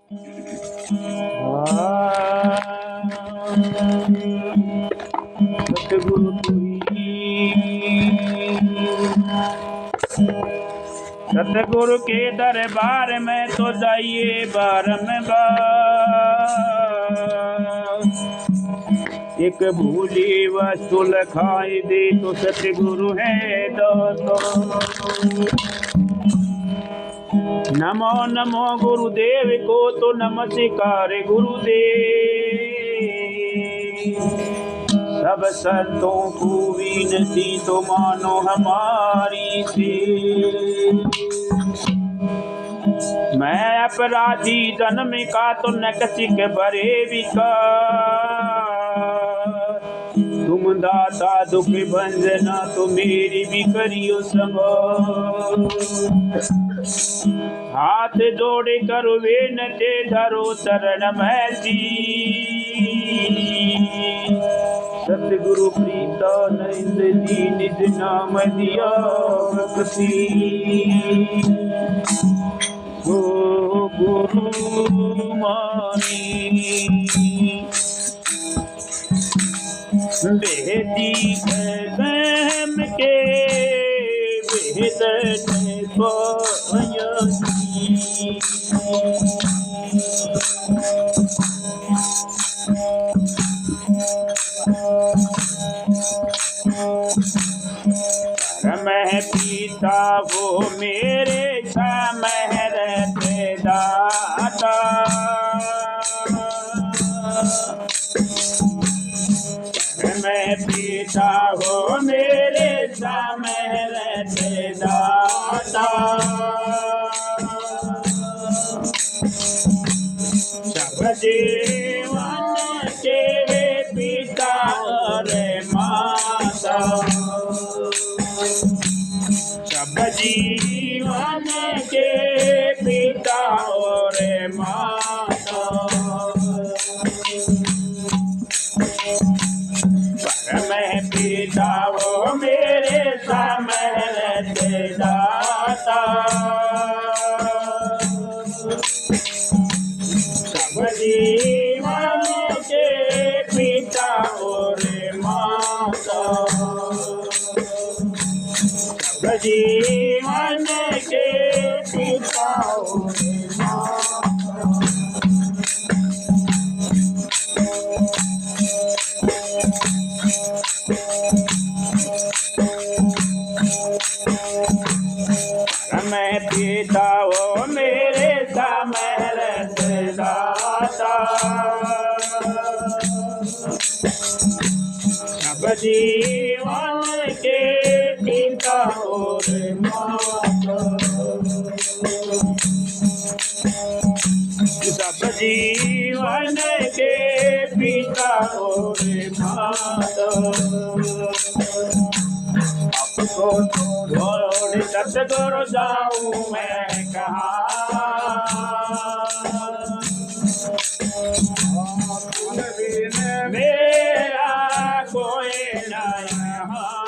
सतगुरु सतगुरु के दरबार में तो जाइए बारंबार। एक भूली वस्तु लखाई दे तो सतगुरु है दाता। नमो नमो गुरुदेव को तो नमस्कार गुरुदेव। सब संतों को विनती तो मानो हमारी से। मैं अपराधी जन्म का तो नकसिक भरे विकार। तुम दाता दुख भंजना तो मेरी भी करियो संभाल। हाथ जोड़े कर विनती धरो चरण मैसी। सतगुरु प्रीतानंद जी निज नाम दिया भक्ति। गो गुरु मानी बेदी गम के बेदन पायसी। मैं पीता वो मेरे समहर दाता। मैं पीता वो मेरे समहर दाता। सब जीवन के पिता रे माता। सब जीवन के पिता और माता। पर मैं पिता वो मेरे समहर दाता। सब जीवन के पिता और माता। सब जीवन के पिता और माता। मैं पिता वो मेरे समहर दाता। सब जीवन के पिता और माता। सब जीवन के पिता और माता। आपको छोड़ सतगुरु जाऊं मैं कहाँ। मेरा कोई न यहाँ।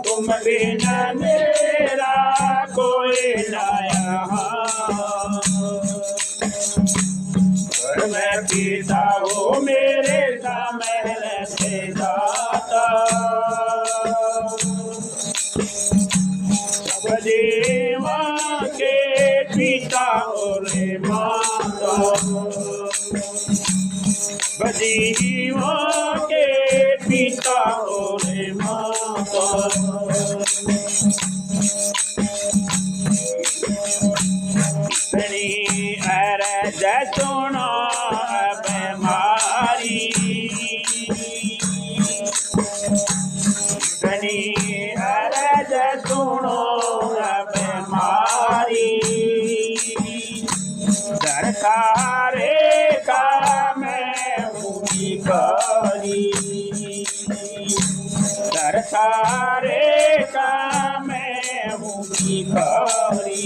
तुम बिना मेरा कोई न यहाँ। मैं पिता वो मेरे समहर दाता। सब जीवन के पिता और माता। सब जीवन के पिता और माता। अरज सुनो बीमारी। अरज सुनो बीमारी। सरकार का मैं भिखारी। सरकार का मैं भिखारी।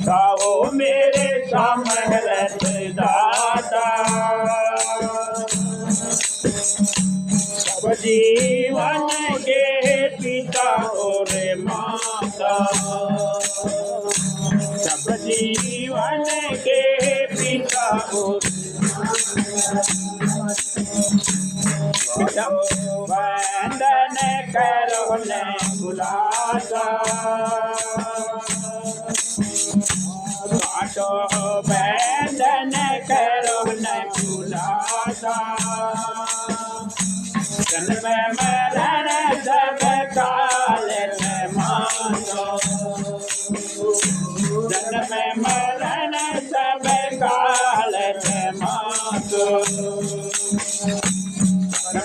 गाओ मेरे समहर दाता। सब जीवन के पिता और माता। सब जीवन के पिता और वंदन करो न बुलाता। काटो वंदन करो न बुलाता। जन्म मरण सब काल में मातो। जन्म मरण सब काल में मातो।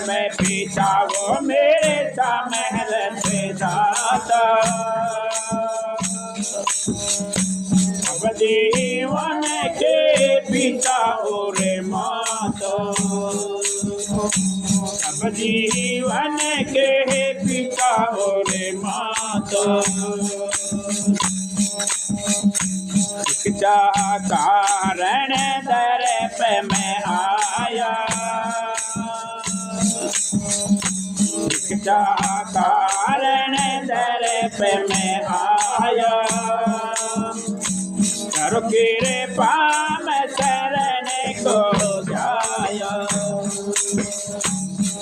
मैं पिता वो मेरे सामहल से दाता। अब जीवन के पिता और माता। अब जीवन के पिता और माता। शिक्षा कारण दर पे मैं आया। शिक्षा कारण दर पे मैं आया। करो कृपा में शरण को जाया।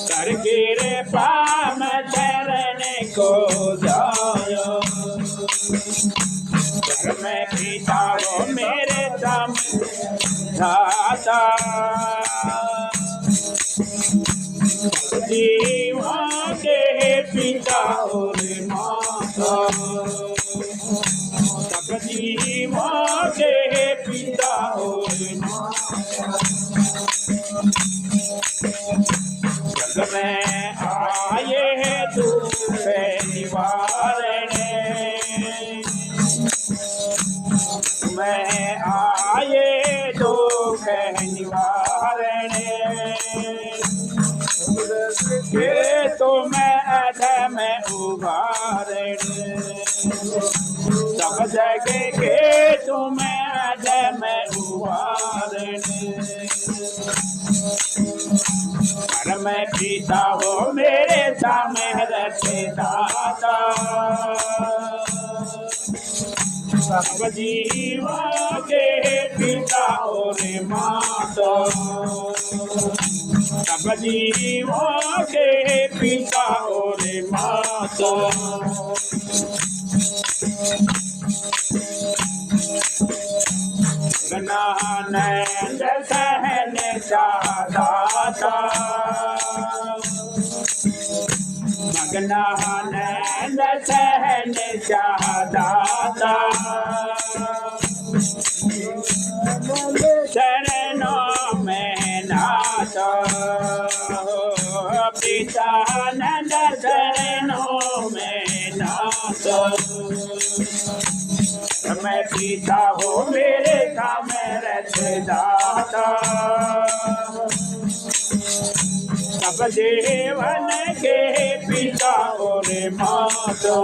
कर कृपा में शरण को जाया। मैं पिता वो मेरे समझाता। जीवन के पिता और माता। सब जीवन के पिता और माता। जग में आए दुख निवारण। मैं आए दुख निवारण। के तुम अधम उबारण। सब जगह के तुम अधम उबारण। परम पिता हो मेरे सामहरथ दाता। सब जीवन के पिता और माता। सब जीवन के पिता और माता। नानंद सहन दाता। मगनानंद सहन दाता। शरणों में नाता। पितानंद शरणों में नाता। मैं पिता हो मेरे सामहरथ दाता। सब जीवन के पिता और माता।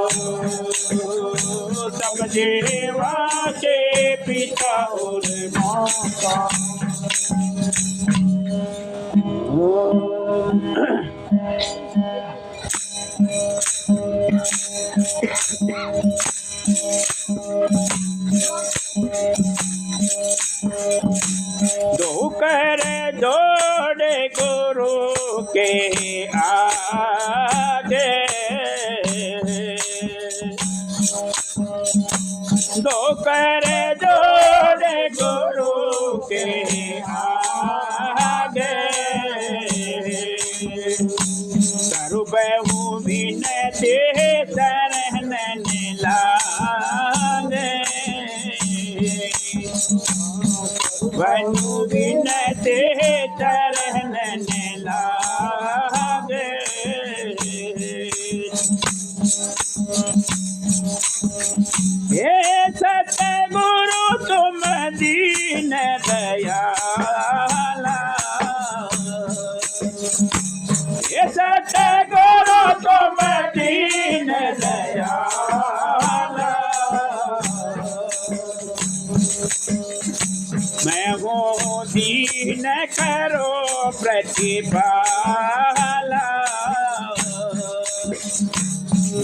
सब जीवन के पिता और माता। दो कर जोड़े गुरु के आगे। दो कर जोड़े गुरु के आगे। सर्वहु विनती शरण लागे। वनु विनती शरण लागे। हे सतगुरु तुम दीन दयाला। हे सतगुरु तुम दीन दयाला। मैं हूँ दीन करो प्रतिपाला।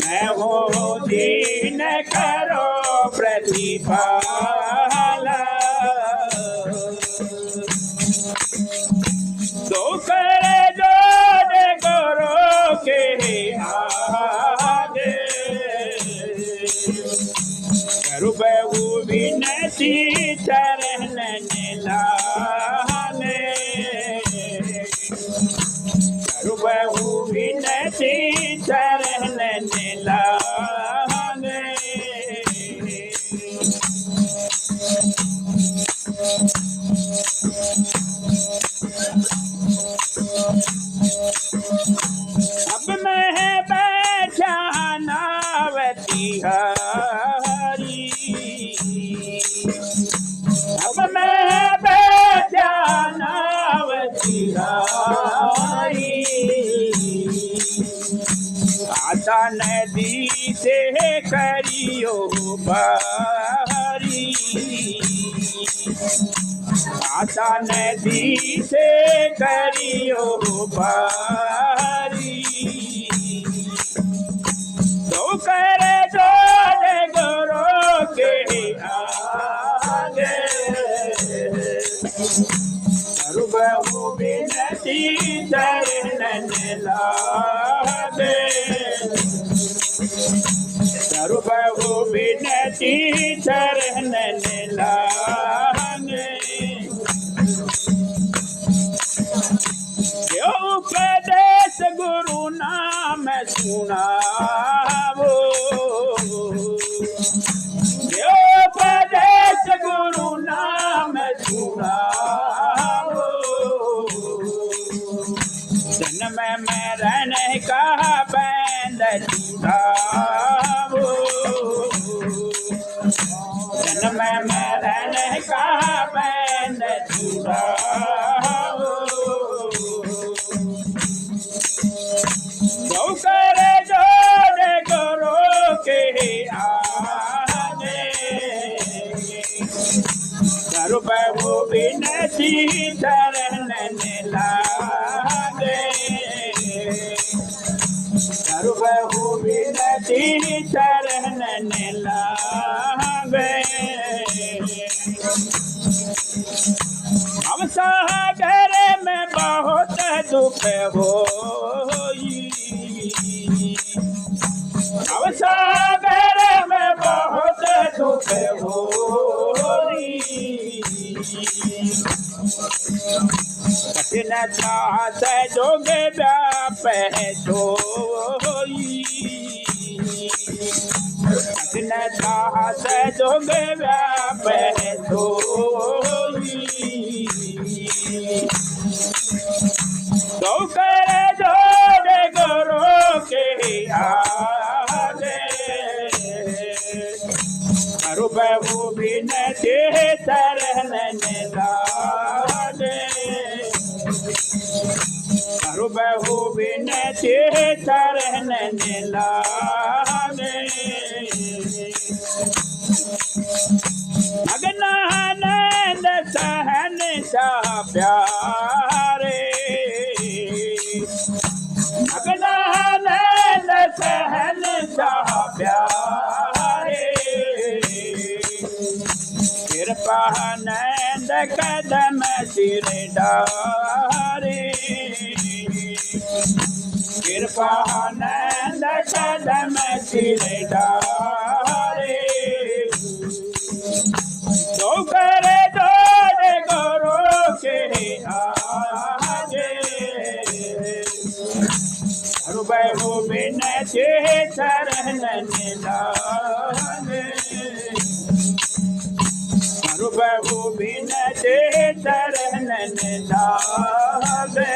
मैं हूँ दीन करो प्रतिपाल। तो करे जोड़ गुरु के आगे, करू बहु विनती चरण लागे, करू बहु विनती चरण लागे। अब मैं बैठा नावती हरी, अब मैं बैठा नावती हरी, आता नदी से करियो बारी, आता नदी से करियो बारी। तो करे जोड़ गुरु के आगे, करू बहु विनती चरण लागे, करू बहु विनती चरण लागे। जो उपदेश गुरु नाम सुनावो, जो उपदेश गुरु नाम सुनावो, जन्म मरण का बंध छुड़ावो, जन्म मरण का बंध छुड़ावो। तो करे जोड़ गुरु के आगे, करू बहु विनती चरण लागे, करू बहु विनती चरण लागे। हम सागर में बहुत दुख होई, हम सागर में बहुत दुख होई, कठिन त्रास जोग व्याप सोई, कठिन त्रास जोग व्याप सोई। तो करे जोड़ गुरु के आगे, करू बहु विनती चरण लागे, करू बहु विनती चरण लागे। मगनानंद सहन सा प्यारे, मगनानंद सहन सा प्यारे, कृपानंद कदम सिर डारे, कृपानंद कदम सिर डारे। तो करे जोड़ गुरु के आगे, करू बहु विनती चरण लागे, करू बहु विनती चरण लागे।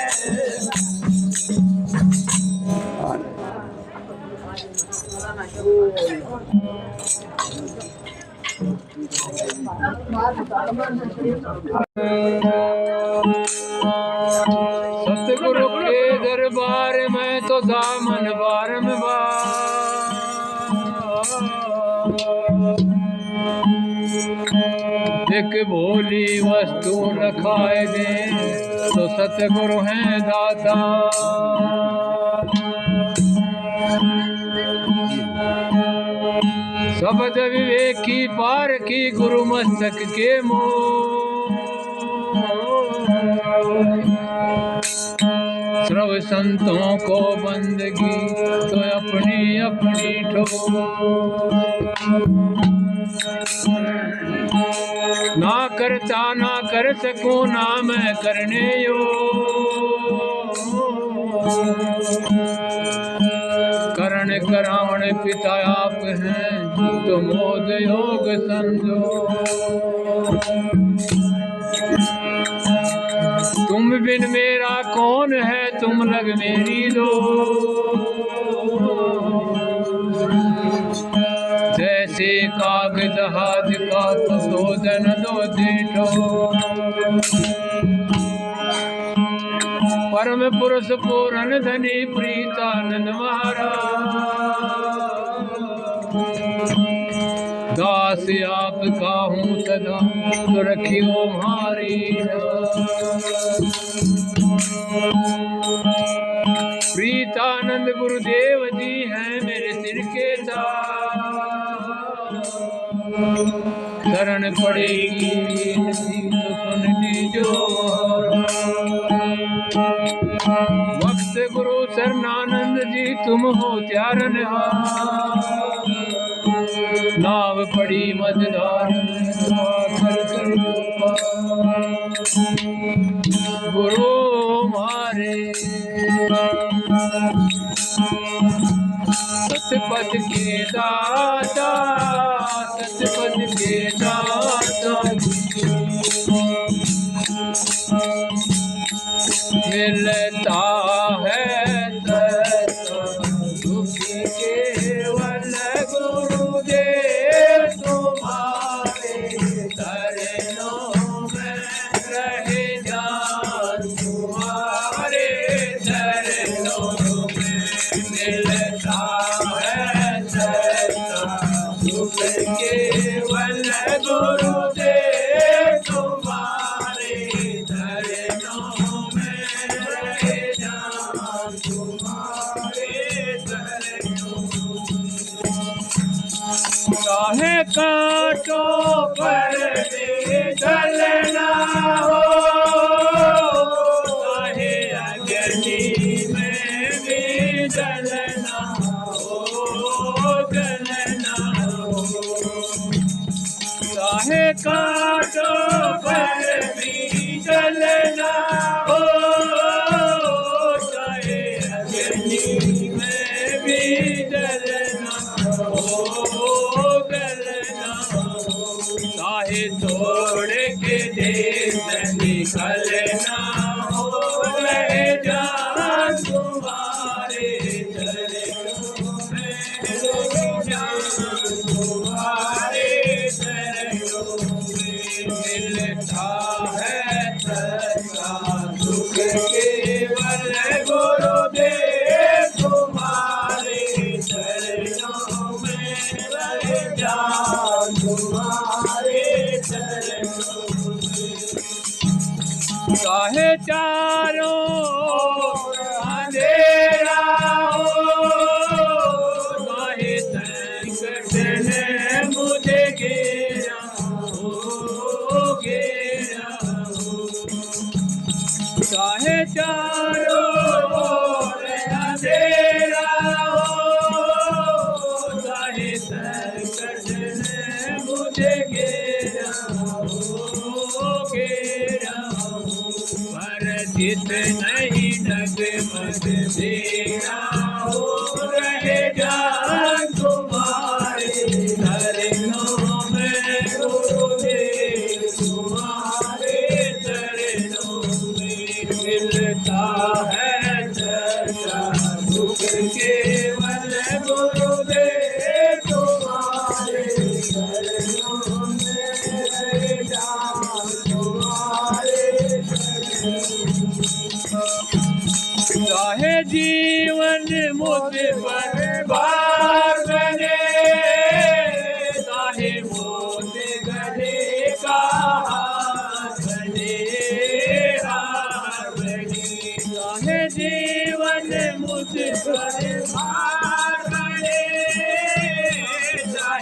सतगुरु के दरबार में तो दामन बारंबार, एक भोली वस्तु न खाए दे तो सतगुरु हैं दाता। शब्द विवेकी पार की गुरु मस्तक के मोह। सर्व संतों को बंदगी तो अपनी अपनी ठोर। ना करता ना कर सकूं ना मैं करने योग्य। करण करावण पिता आप हैं तो मोद योग समझो। तुम बिन मेरा कौन है तुम लग मेरी दो। जैसे कागज हाथ का तो शोधन दो देठो। परम पुरुष पूरन धनी प्रीतानंद महाराज। दास आपका हूँ सदा तो रखियो हमारी। प्रीतानंद गुरुदेव जी हैं मेरे सिर के ताज। शरण पड़ेगी तो सुन लीजो। वक्त गुरु शरणानंद जी तुम हो त्यारन नाव पड़ी मझधार गुरु मारे। सतपथ के दाता सतपथ के दाता मिलता है दुखी केवल गुरुदेव तुम्हारे चरणों में रहे जान। तुम्हारे चरणों में मिलता है दुख केवल गुरुदेव तुम्हारे चरणों में रहे जान। तुम्हारे चरणों चाहे कांटो पर भी जलना हो। चाहे अग्नि में भी जलना हो जलना हो। चाहे कांटो पर भी जलना हो। चाहे अग्नि में भी जलना हो जलना हो। चाहे तोड़ के देश निकलना हो रहे जान। तुम्हारे चरणों में रहे जान। तुम्हारे चरणों में मिलता है दुख केवल गुरुदेव तुम्हारे चरणों में रहे जान। तुम्हारे चरणों में चाहे चारों अंधेरा हो। चाहे संकट ने मुझे घेरा हो घेरा हो। चाहे चारों अंधेरा हो। चाहे संकट ने मुझे घेरा हो घेरा हो। पर चित नहीं डगमग तेरा हो रहे जान। तुम्हारे चरणों में गुरुदेव तुम्हारे चरणों में मिलता है दुख केवल गुरुदेव तुम्हारे चरणों में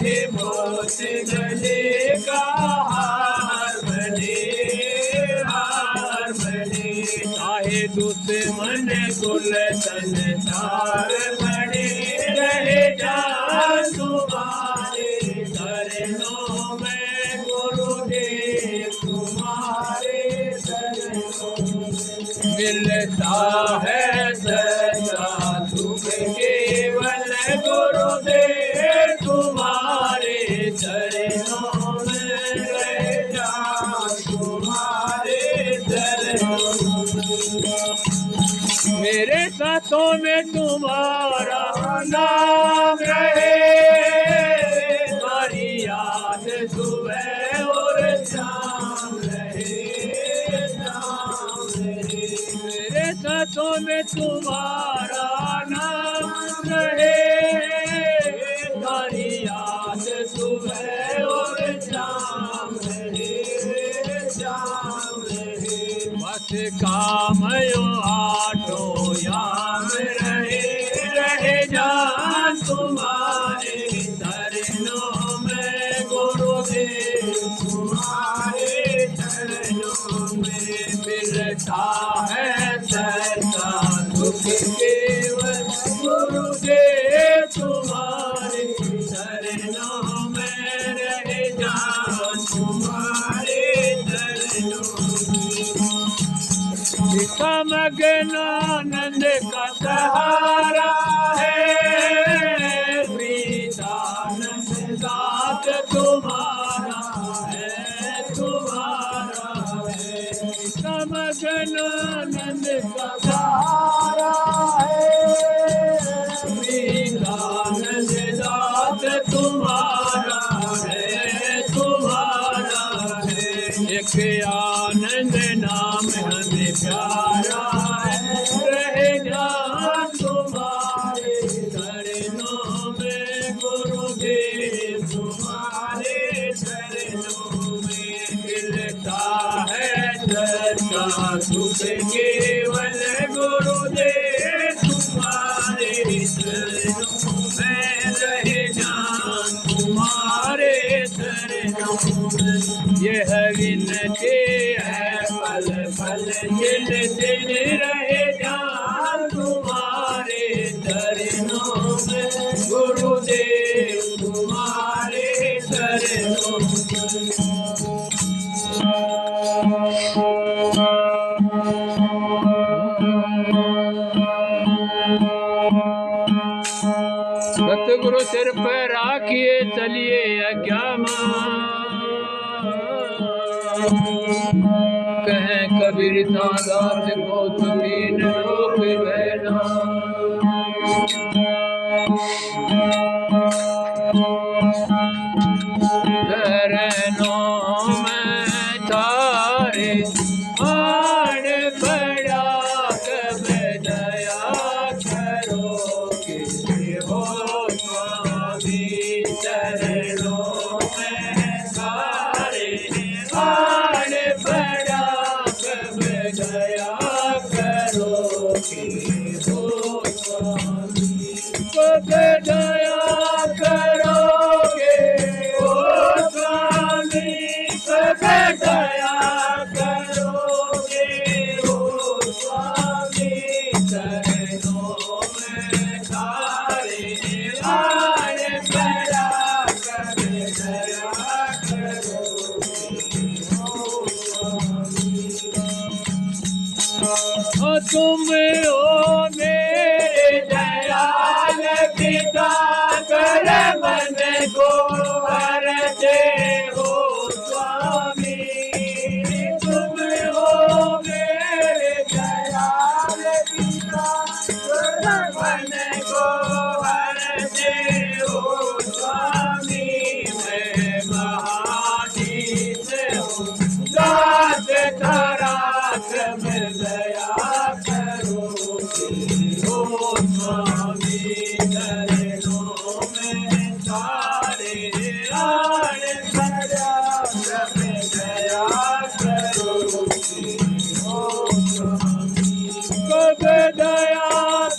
चाहे मौत गले का हार बने चाहे दुश्मन कुल संसार बने रहे जान तुम्हारे चरणों में गुरुदेव तुम्हारे चरणों मिलता है सच्चा सुख केवल गुरुदेव तुम्हारे चरणों में रह जान तुम्हारे चरणों मेरे साथों में तुम्हारा नाम रहे तुम्हारी याद सुबह और शाम रहे मेरे साथों में तुम्हारा नाम रहे तुम्हारी याद सुबह और शाम रहे बस काम यो आठों याम रहे जान तुम्हारे चरणों में गुरुदेव तुम्हारे चरणों में मिलता है सच्चा सुख केवल गुरुदेव तुम्हारे चरणों में रहे जान तुम्हारे चरणों मगनानंद का सहारा है प्रीतानंद दात तुम्हारा है मगनानंद का सहारा है प्रीतानंद दात तुम्हारा है एक आनंद नाम हमें प्यारा है रहे जान तुम्हारे चरणों में गुरुदेव तुम्हारे चरणों में मिलता है सच्चा सुख केवल गुरुदेव तुम्हारे चरणों में रहे जान तुम्हारे चरणों में यह विनती है पल पल दिल दिल रहे जान तुम्हारे चरणों में गुरुदेव तुम्हारे चरणों सतगुरु सिर पर राखिए चलिए अज्ञामा कहें कबीर दास को तीन लोक बहना चरणों में तारे आन बड़ा कब दया करोगे हो स्वामी चरणों में तारे आन बड़ा कब दया करोगे हो स्वामी कब दया करोगे हो स्वामी कब दया करोगे हो स्वामी चरणों में तारे आन बड़ा कब दया करोगे हो स्वामी तुम हो मेरे दयाल पिता कर मन को हरते हो स्वामी तुम हो मेरे दयाल पिता कर मन को हरते हो स्वामी मैं महादीस हूँ दास धरा कब दया करोगे हो स्वामी चरणों में तारे आन बड़ा कब दया करोगे हो स्वामी कब दया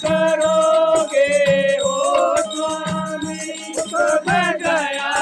करोगे हो स्वामी कब दया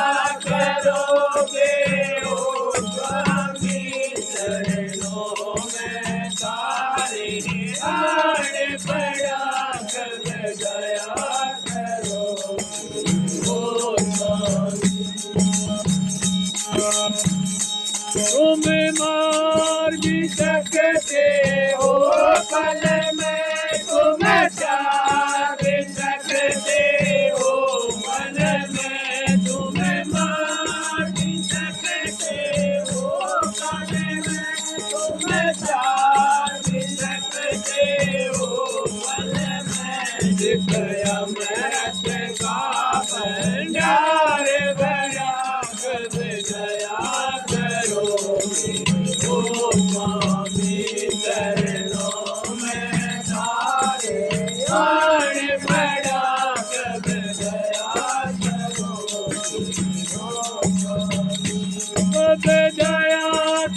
अब दया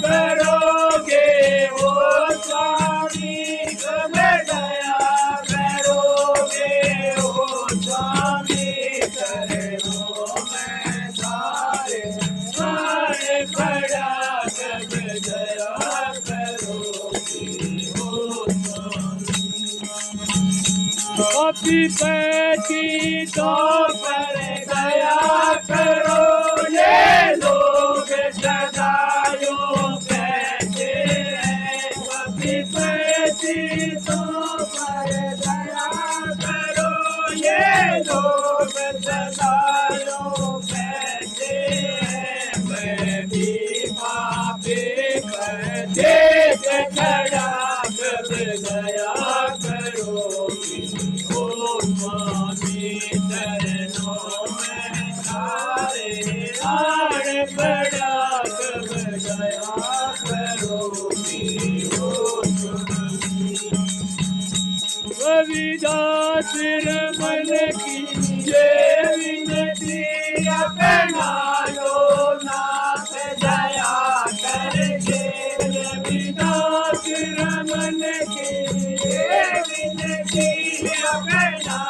करोगे ओ स्वामी, कब दया करोगे ओ स्वामी, करो मैं सारे सारे बड़ा, कब दया करोगे ओ स्वामी। पापी पैठी तो पर दया करो, ये लोग सदायो कहते हैं। पापी पैठी तो पर दया करो, ये लोग सदायो कहते हैं। मैं भी पापी पर देख खड़ा, कब दया करोगी ओ स्वामी, चरणों में सारे हार पड़ा, कब दया करोगी ओ स्वामी। रविदास रमन की ये विनती, अपना लो नाथ दया करके। रविदास रमन की ये विनती, अपना